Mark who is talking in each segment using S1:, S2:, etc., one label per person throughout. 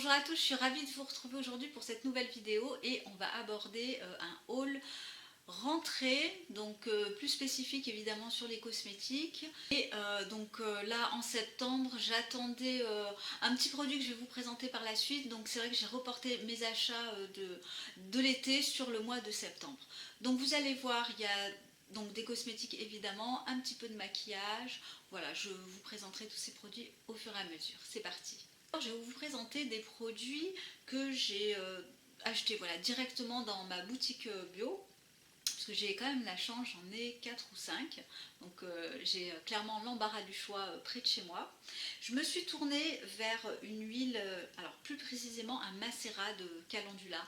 S1: Bonjour à tous, je suis ravie de vous retrouver aujourd'hui pour cette nouvelle vidéo et on va aborder un haul rentrée, donc plus spécifique évidemment sur les cosmétiques. Et là en septembre, j'attendais un petit produit que je vais vous présenter par la suite, donc c'est vrai que j'ai reporté mes achats de l'été sur le mois de septembre. Donc vous allez voir, il y a donc des cosmétiques évidemment, un petit peu de maquillage. Voilà, je vous présenterai tous ces produits au fur et à mesure. C'est parti. Je vais vous présenter des produits que j'ai achetés directement dans ma boutique bio. Parce que j'ai quand même la chance, j'en ai 4 ou 5. Donc j'ai clairement l'embarras du choix près de chez moi. Je me suis tournée vers une huile, alors plus précisément un macérat de calendula.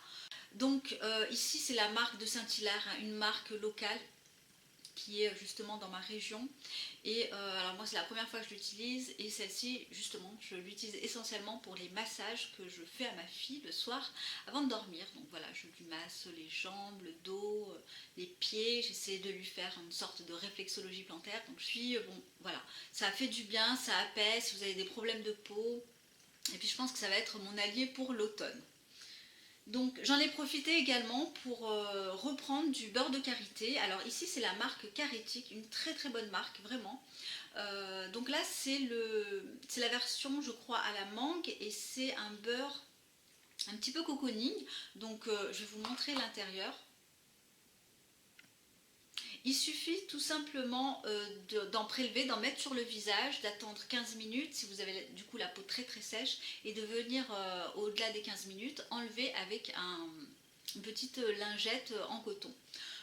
S1: Donc ici c'est la marque de Saint-Hilaire, hein, une marque locale qui est justement dans ma région. Et alors moi c'est la première fois que je l'utilise, et celle-ci justement je l'utilise essentiellement pour les massages que je fais à ma fille le soir avant de dormir. Donc voilà, je lui masse les jambes, le dos, les pieds, j'essaie de lui faire une sorte de réflexologie plantaire. Donc bon voilà, ça fait du bien, ça apaise si vous avez des problèmes de peau. Et puis je pense que ça va être mon allié pour l'automne. Donc j'en ai profité également pour reprendre du beurre de karité. Alors ici c'est la marque Caritique, une très très bonne marque vraiment. Donc là c'est la version je crois à la mangue, et c'est un beurre un petit peu cocooning. Donc je vais vous montrer l'intérieur. Il suffit tout simplement d'en prélever, d'en mettre sur le visage, d'attendre 15 minutes si vous avez du coup la peau très très sèche, et de venir au-delà des 15 minutes enlever avec une petite lingette en coton.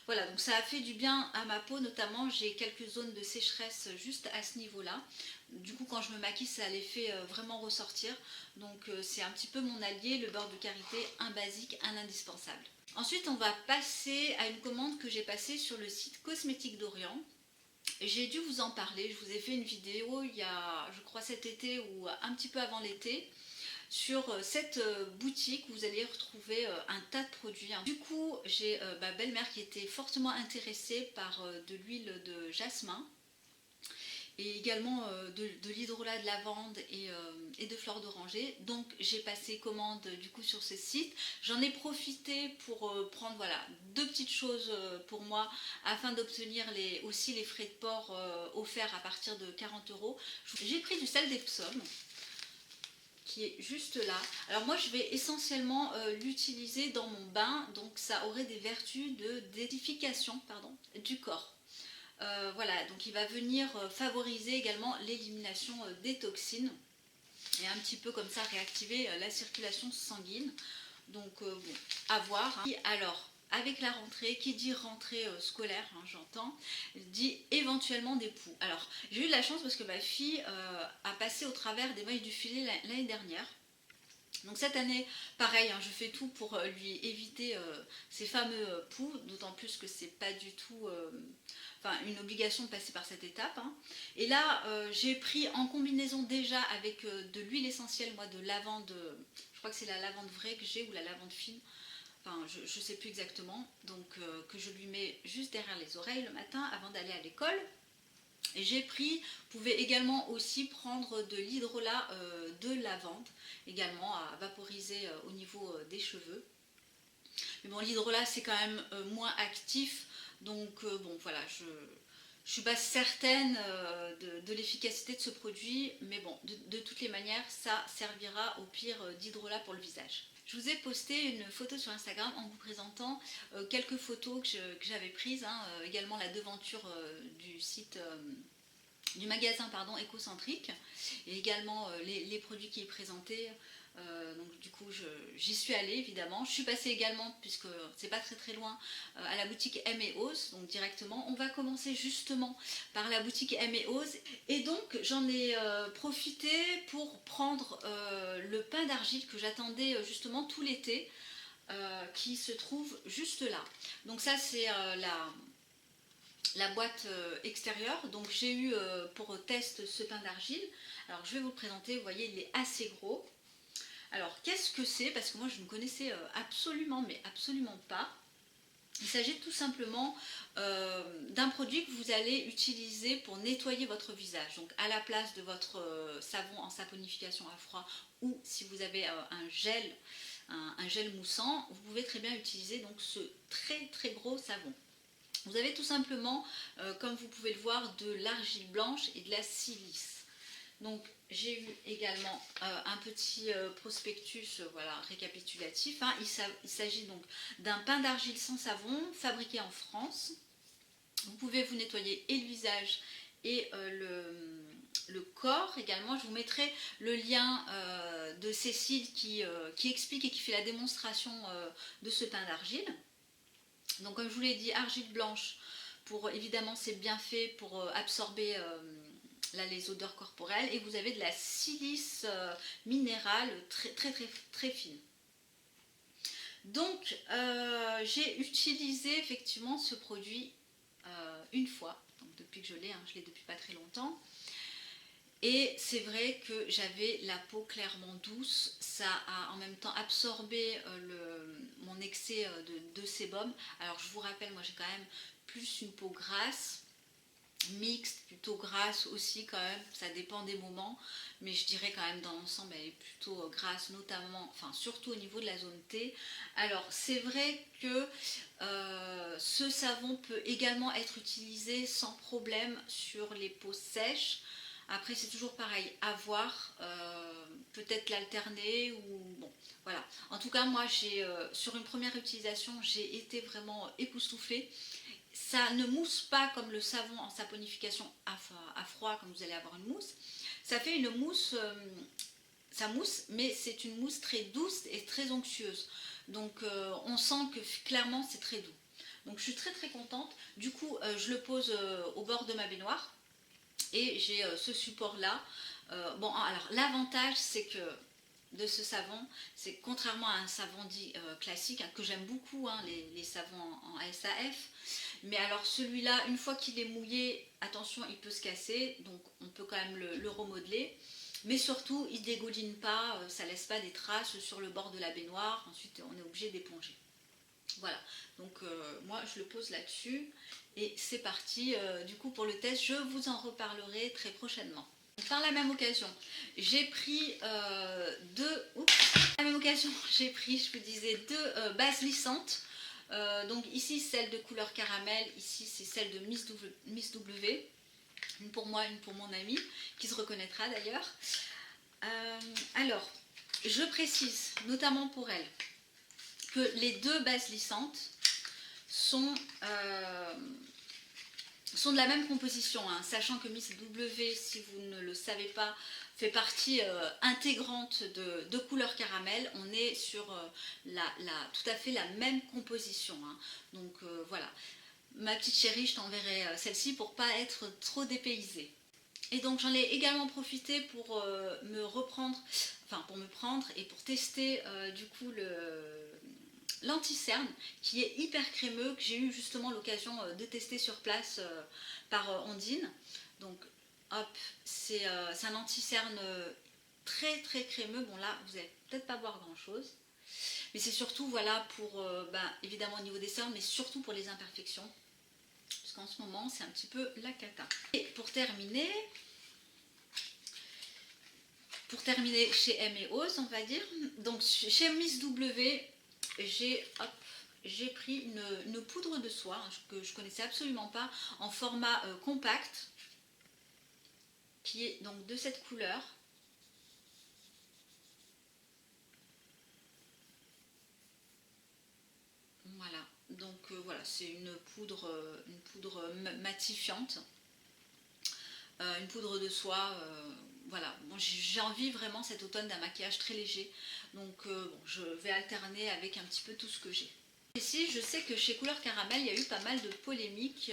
S1: Voilà, donc ça a fait du bien à ma peau, notamment j'ai quelques zones de sécheresse juste à ce niveau-là. Du coup quand je me maquille ça les fait vraiment ressortir. Donc c'est un petit peu mon allié, le beurre de karité, un basique, un indispensable. Ensuite on va passer à une commande que j'ai passée sur le site Cosmétique d'Orient. J'ai dû vous en parler, je vous ai fait une vidéo il y a je crois cet été ou un petit peu avant l'été, sur cette boutique où vous allez retrouver un tas de produits. Du coup, j'ai ma belle-mère qui était fortement intéressée par de l'huile de jasmin et également de l'hydrolat de lavande et de fleurs d'oranger. Donc j'ai passé commande du coup sur ce site. J'en ai profité pour prendre voilà, deux petites choses pour moi afin d'obtenir aussi les frais de port offerts à partir de 40 €. J'ai pris du sel d'Epsom qui est juste là. Alors moi je vais essentiellement l'utiliser dans mon bain, donc ça aurait des vertus de désification du corps. Voilà, donc il va venir favoriser également l'élimination des toxines et un petit peu comme ça réactiver la circulation sanguine. Donc bon, à voir. Hein. Alors, avec la rentrée, qui dit rentrée scolaire, hein, j'entends, dit éventuellement des poux. Alors, j'ai eu de la chance parce que ma fille a passé au travers des mailles du filet l'année dernière. Donc cette année, pareil, hein, je fais tout pour lui éviter ces fameux poux, d'autant plus que c'est pas du tout une obligation de passer par cette étape. Hein. Et là, j'ai pris en combinaison déjà avec de l'huile essentielle, moi, de lavande, je crois que c'est la lavande vraie que j'ai ou la lavande fine, enfin je ne sais plus exactement, donc que je lui mets juste derrière les oreilles le matin avant d'aller à l'école. Et j'ai pris, vous pouvez également aussi prendre de l'hydrolat de lavande, également à vaporiser au niveau des cheveux. Mais bon, l'hydrolat c'est quand même moins actif, donc bon voilà, je ne suis pas certaine de l'efficacité de ce produit, mais bon, de toutes les manières, ça servira au pire d'hydrolat pour le visage. Je vous ai posté une photo sur Instagram en vous présentant quelques photos que j'avais prises, hein, également la devanture du site du magasin Écocentrique, et également les produits qui y présentaient. Donc du coup j'y suis allée évidemment. Je suis passée également, puisque c'est pas très très loin, à la boutique M & Ose, donc directement. On va commencer justement par la boutique M & Ose, et donc j'en ai profité pour prendre le pain d'argile que j'attendais justement tout l'été, qui se trouve juste là. Donc ça c'est la boîte extérieure. Donc j'ai eu pour test ce pain d'argile. Alors je vais vous le présenter, vous voyez il est assez gros. Alors qu'est-ce que c'est? Parce que moi je ne connaissais absolument mais absolument pas. Il s'agit tout simplement d'un produit que vous allez utiliser pour nettoyer votre visage. Donc à la place de votre savon en saponification à froid, ou si vous avez un gel moussant, vous pouvez très bien utiliser donc ce très gros savon. Vous avez tout simplement, comme vous pouvez le voir, de l'argile blanche et de la silice. Donc j'ai eu également un petit prospectus voilà, récapitulatif. Hein. Il s'agit donc d'un pain d'argile sans savon fabriqué en France. Vous pouvez vous nettoyer et le visage et le corps également. Je vous mettrai le lien de Cécile qui explique et qui fait la démonstration de ce pain d'argile. Donc comme je vous l'ai dit, argile blanche, pour évidemment c'est bien fait pour absorber là, les odeurs corporelles, et vous avez de la silice minérale très fine. Donc j'ai utilisé effectivement ce produit une fois, donc depuis que je l'ai depuis pas très longtemps. Et c'est vrai que j'avais la peau clairement douce, ça a en même temps absorbé mon excès de sébum. Alors je vous rappelle, moi j'ai quand même plus une peau grasse, mixte, plutôt grasse aussi quand même, ça dépend des moments, mais je dirais quand même dans l'ensemble elle est plutôt grasse, notamment, enfin surtout au niveau de la zone T. Alors c'est vrai que ce savon peut également être utilisé sans problème sur les peaux sèches. Après c'est toujours pareil, à voir, peut-être l'alterner ou bon, voilà. En tout cas moi sur une première utilisation j'ai été vraiment époustouflée. Ça ne mousse pas comme le savon en saponification à froid, comme vous allez avoir une mousse. Ça fait une mousse, ça mousse, mais c'est une mousse très douce et très onctueuse. Donc on sent que clairement c'est très doux. Donc je suis très contente. Du coup je le pose au bord de ma baignoire et j'ai ce support là. Bon alors l'avantage c'est que de ce savon, c'est contrairement à un savon dit classique, hein, que j'aime beaucoup, hein, les savons en SAF, mais alors celui-là, une fois qu'il est mouillé, attention, il peut se casser, donc on peut quand même le remodeler, mais surtout, il ne dégouline pas, ça ne laisse pas des traces sur le bord de la baignoire, ensuite on est obligé d'éponger. Voilà, donc moi je le pose là-dessus, et c'est parti, du coup pour le test, je vous en reparlerai très prochainement. Par la même occasion, j'ai pris je vous disais, deux bases lissantes. Donc ici celle de couleur caramel, ici c'est celle de Miss W. Une pour moi, une pour mon amie, qui se reconnaîtra d'ailleurs. Alors, je précise, notamment pour elle, que les deux bases lissantes sont de la même composition, hein, sachant que Miss W, si vous ne le savez pas, fait partie intégrante de couleur caramel. On est sur tout à fait la même composition, hein. Donc voilà, ma petite chérie, je t'enverrai celle-ci pour pas être trop dépaysée. Et donc j'en ai également profité pour pour me prendre et pour tester du coup l'anti-cerne qui est hyper crémeux, que j'ai eu justement l'occasion de tester sur place par Ondine. Donc hop, c'est un anti-cerne très crémeux. Bon là vous n'allez peut-être pas voir grand chose, mais c'est surtout voilà pour évidemment au niveau des cernes, mais surtout pour les imperfections, parce qu'en ce moment c'est un petit peu la cata. Et pour terminer chez M et Ose, on va dire, donc chez Miss W, j'ai pris une poudre de soie, hein, que je connaissais absolument pas, en format compact, qui est donc de cette couleur. Voilà, donc voilà, c'est une poudre matifiante, une poudre de soie. Voilà, bon, j'ai envie vraiment cet automne d'un maquillage très léger, donc bon, je vais alterner avec un petit peu tout ce que j'ai. Ici, je sais que chez Couleur Caramel, il y a eu pas mal de polémiques,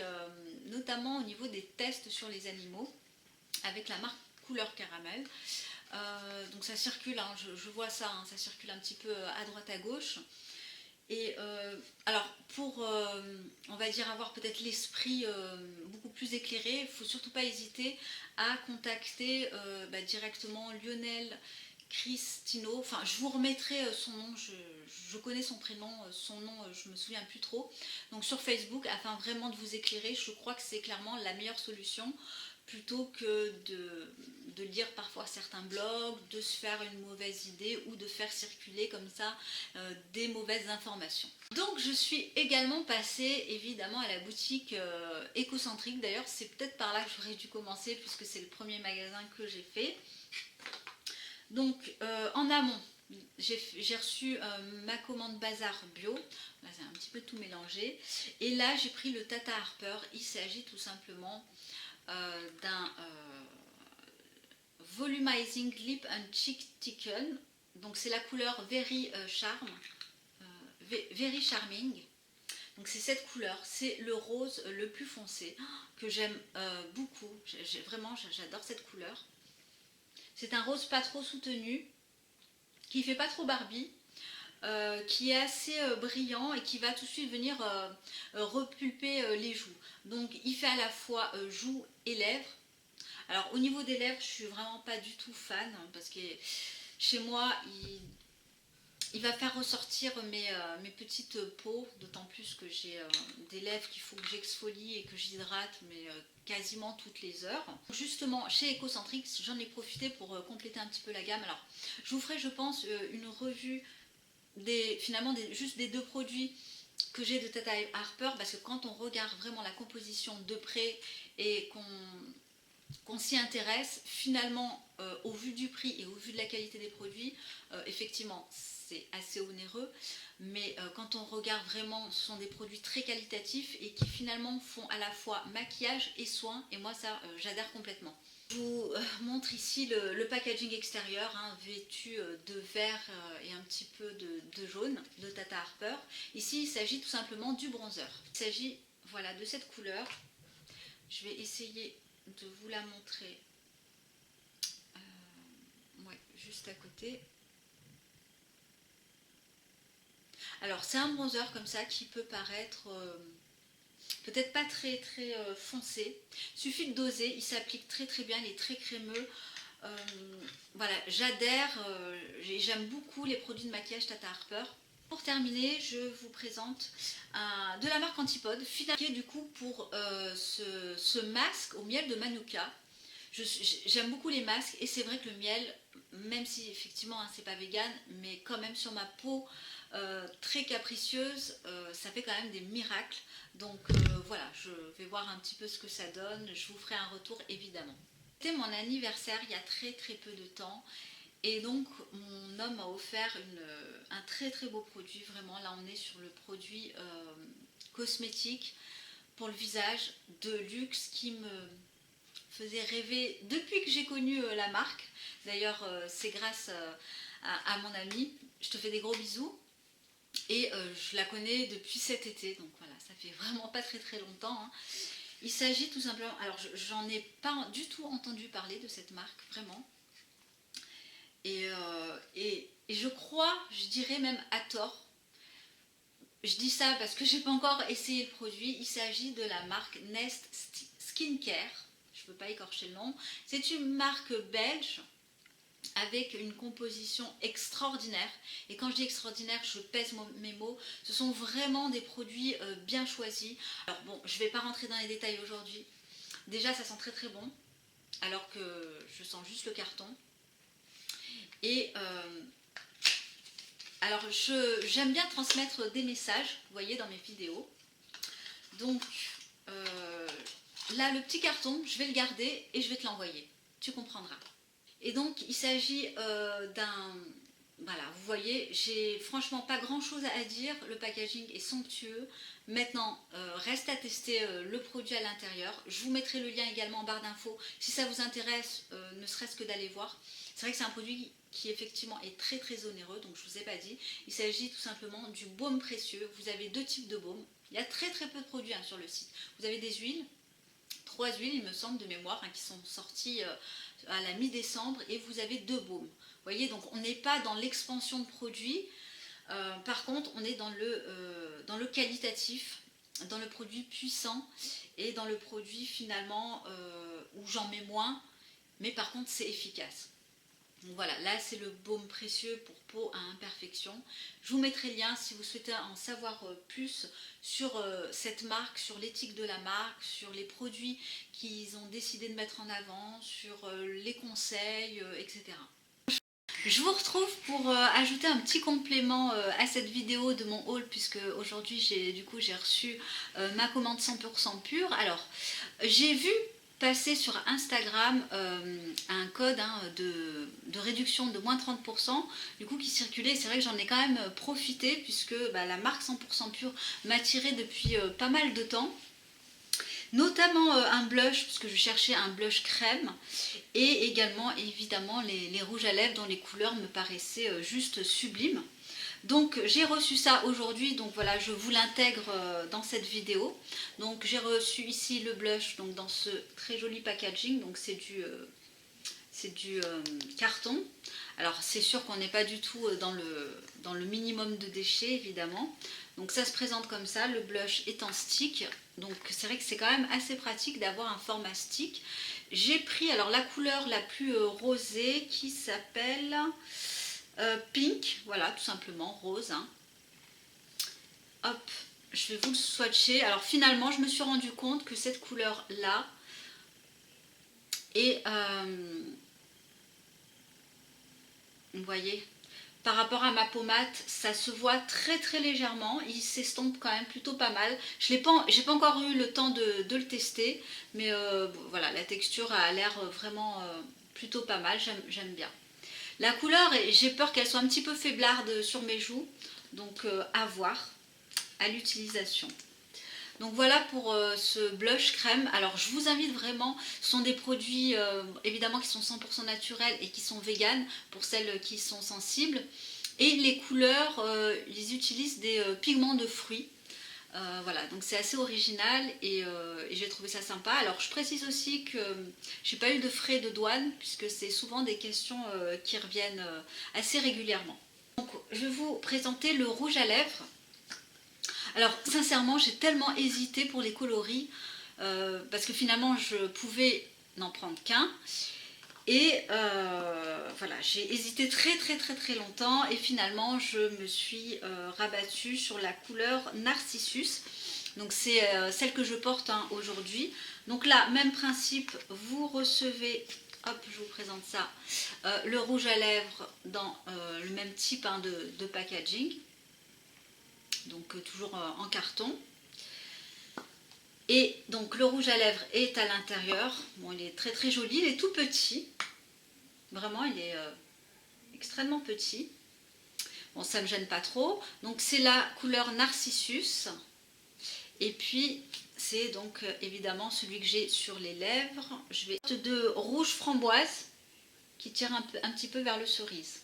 S1: notamment au niveau des tests sur les animaux, avec la marque Couleur Caramel. Donc ça circule, hein, je vois ça, hein, ça circule un petit peu à droite à gauche. Et alors pour, on va dire, avoir peut-être l'esprit beaucoup plus éclairé, il ne faut surtout pas hésiter à contacter directement Lionel, Cristino, enfin je vous remettrai son nom, je connais son prénom, son nom je me souviens plus trop. Donc sur Facebook, afin vraiment de vous éclairer, je crois que c'est clairement la meilleure solution plutôt que de lire parfois certains blogs, de se faire une mauvaise idée ou de faire circuler comme ça des mauvaises informations. Donc je suis également passée évidemment à la boutique écocentrique. D'ailleurs c'est peut-être par là que j'aurais dû commencer puisque c'est le premier magasin que j'ai fait. Donc en amont, j'ai reçu ma commande bazar bio, là c'est un petit peu tout mélangé, et là j'ai pris le Tata Harper. Il s'agit tout simplement d'un Volumizing Lip and Cheek Tickle, donc c'est la couleur Very Very Charming. Donc c'est cette couleur, c'est le rose le plus foncé que j'aime beaucoup, vraiment j'adore cette couleur. C'est un rose pas trop soutenu, qui fait pas trop Barbie, qui est assez brillant et qui va tout de suite venir repulper les joues. Donc il fait à la fois joues et lèvres. Alors au niveau des lèvres, je suis vraiment pas du tout fan parce que chez moi, il va faire ressortir mes petites peaux, d'autant plus que j'ai des lèvres qu'il faut que j'exfolie et que j'hydrate, mais quasiment toutes les heures. Justement, chez Ecocentric, j'en ai profité pour compléter un petit peu la gamme. Alors, je vous ferai, je pense, une revue juste des deux produits que j'ai de Tata Harper, parce que quand on regarde vraiment la composition de près et qu'on s'y intéresse, finalement, au vu du prix et au vu de la qualité des produits, effectivement, c'est assez onéreux, mais quand on regarde vraiment, ce sont des produits très qualitatifs et qui finalement font à la fois maquillage et soins, et moi ça, j'adhère complètement. Je vous montre ici le packaging extérieur, hein, vêtu de vert et un petit peu de jaune de Tata Harper. Ici, il s'agit tout simplement du bronzer. Il s'agit, voilà, de cette couleur. Je vais essayer de vous la montrer ouais, juste à côté. Alors c'est un bronzer comme ça qui peut paraître peut-être pas très foncé. Il suffit de doser, il s'applique très bien, il est très crémeux. Voilà, j'adhère, j'aime beaucoup les produits de maquillage Tata Harper. Pour terminer, je vous présente de la marque Antipode, finalement du coup pour ce masque au miel de Manuka. J'aime beaucoup les masques et c'est vrai que le miel, même si effectivement hein, c'est pas vegan, mais quand même sur ma peau très capricieuse, ça fait quand même des miracles. Donc voilà, je vais voir un petit peu ce que ça donne, je vous ferai un retour évidemment. C'était mon anniversaire il y a très peu de temps. Et donc mon homme m'a offert un très beau produit, vraiment là on est sur le produit cosmétique pour le visage de luxe qui me faisait rêver depuis que j'ai connu la marque. D'ailleurs c'est grâce à mon ami, je te fais des gros bisous. Et je la connais depuis cet été, donc voilà, ça fait vraiment pas très longtemps. Hein. Il s'agit tout simplement, alors j'en ai pas du tout entendu parler de cette marque, vraiment. Et je crois, je dirais même à tort, je dis ça parce que j'ai pas encore essayé le produit, il s'agit de la marque Nest Skincare, je ne peux pas écorcher le nom, c'est une marque belge avec une composition extraordinaire, et quand je dis extraordinaire, je pèse mes mots, ce sont vraiment des produits bien choisis. Alors bon, je ne vais pas rentrer dans les détails aujourd'hui, déjà ça sent très bon, alors que je sens juste le carton. Et alors j'aime bien transmettre des messages, vous voyez dans mes vidéos. Donc là le petit carton, je vais le garder et je vais te l'envoyer, tu comprendras. Et donc il s'agit d'un... Voilà, vous voyez, j'ai franchement pas grand chose à dire, le packaging est somptueux. Maintenant, reste à tester le produit à l'intérieur. Je vous mettrai le lien également en barre d'infos si ça vous intéresse, ne serait-ce que d'aller voir. C'est vrai que c'est un produit qui effectivement est très onéreux, donc je ne vous ai pas dit. Il s'agit tout simplement du baume précieux. Vous avez deux types de baume. Il y a très peu de produits hein, sur le site. Vous avez des huiles, 3 huiles il me semble de mémoire, hein, qui sont sorties à la mi-décembre, et vous avez 2 baumes. Vous voyez, donc on n'est pas dans l'expansion de produits, par contre on est dans le qualitatif, dans le produit puissant et dans le produit finalement où j'en mets moins, mais par contre c'est efficace. Donc voilà, là c'est le baume précieux pour peau à imperfection. Je vous mettrai le lien si vous souhaitez en savoir plus sur cette marque, sur l'éthique de la marque, sur les produits qu'ils ont décidé de mettre en avant, sur les conseils, etc. Je vous retrouve pour ajouter un petit complément à cette vidéo de mon haul, puisque aujourd'hui j'ai reçu ma commande 100% pure. Alors j'ai vu passer sur Instagram un code de réduction de moins 30% du coup qui circulait. C'est vrai que j'en ai quand même profité, puisque la marque 100% pure m'attirait depuis pas mal de temps. Notamment un blush, puisque je cherchais un blush crème, et également évidemment les rouges à lèvres dont les couleurs me paraissaient juste sublimes. Donc j'ai reçu ça aujourd'hui, donc voilà, je vous l'intègre dans cette vidéo. Donc j'ai reçu ici le blush donc dans ce très joli packaging, donc c'est du carton. Alors c'est sûr qu'on n'est pas du tout dans le minimum de déchets évidemment. Donc ça se présente comme ça, le blush est en stick. Donc c'est vrai que c'est quand même assez pratique d'avoir un format stick. J'ai pris alors la couleur la plus rosée qui s'appelle Pink, voilà tout simplement, rose. Hein. Hop, je vais vous le swatcher. Alors finalement je me suis rendu compte que cette couleur là est... vous voyez, par rapport à ma pommade, ça se voit très très légèrement, il s'estompe quand même plutôt pas mal. Je n'ai pas encore eu le temps de le tester, mais voilà, la texture a l'air vraiment plutôt pas mal, j'aime bien. La couleur, j'ai peur qu'elle soit un petit peu faiblarde sur mes joues, donc à voir à l'utilisation. Donc voilà pour ce blush crème. Alors je vous invite vraiment, ce sont des produits évidemment qui sont 100% naturels et qui sont véganes pour celles qui sont sensibles. Et les couleurs, ils utilisent des pigments de fruits. Voilà, donc c'est assez original et j'ai trouvé ça sympa. Alors je précise aussi que j'ai pas eu de frais de douane, puisque c'est souvent des questions qui reviennent assez régulièrement. Donc je vais vous présenter le rouge à lèvres. Alors sincèrement j'ai tellement hésité pour les coloris parce que finalement je pouvais n'en prendre qu'un et voilà, j'ai hésité très longtemps et finalement je me suis rabattue sur la couleur Narcissus. Donc c'est celle que je porte aujourd'hui. Donc là, même principe, vous recevez, hop je vous présente ça, le rouge à lèvres dans le même type de packaging. Donc toujours en carton. Et donc le rouge à lèvres est à l'intérieur. Bon, il est très joli, il est tout petit. Vraiment, il est extrêmement petit. Bon, ça ne me gêne pas trop. Donc c'est la couleur Narcissus. Et puis c'est donc évidemment celui que j'ai sur les lèvres. Je vais de rouge framboise qui tire un petit peu vers le cerise.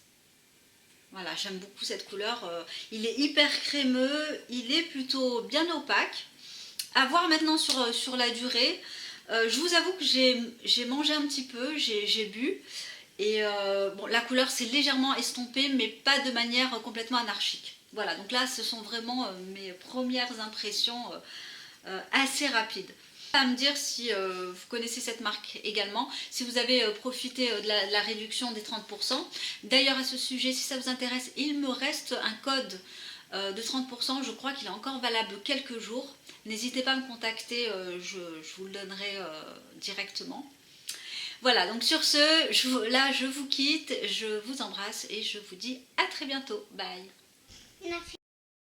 S1: Voilà, j'aime beaucoup cette couleur. Il est hyper crémeux, il est plutôt bien opaque. À voir maintenant sur la durée. Je vous avoue que j'ai mangé un petit peu, j'ai bu. Et bon, la couleur s'est légèrement estompée, mais pas de manière complètement anarchique. Voilà, donc là, ce sont vraiment mes premières impressions assez rapides. À me dire si vous connaissez cette marque également, si vous avez profité de la réduction des 30%. D'ailleurs à ce sujet, si ça vous intéresse, il me reste un code de 30%, je crois qu'il est encore valable quelques jours. N'hésitez pas à me contacter, je vous le donnerai directement. Voilà, donc sur ce, là je vous quitte, je vous embrasse et je vous dis à très bientôt. Bye.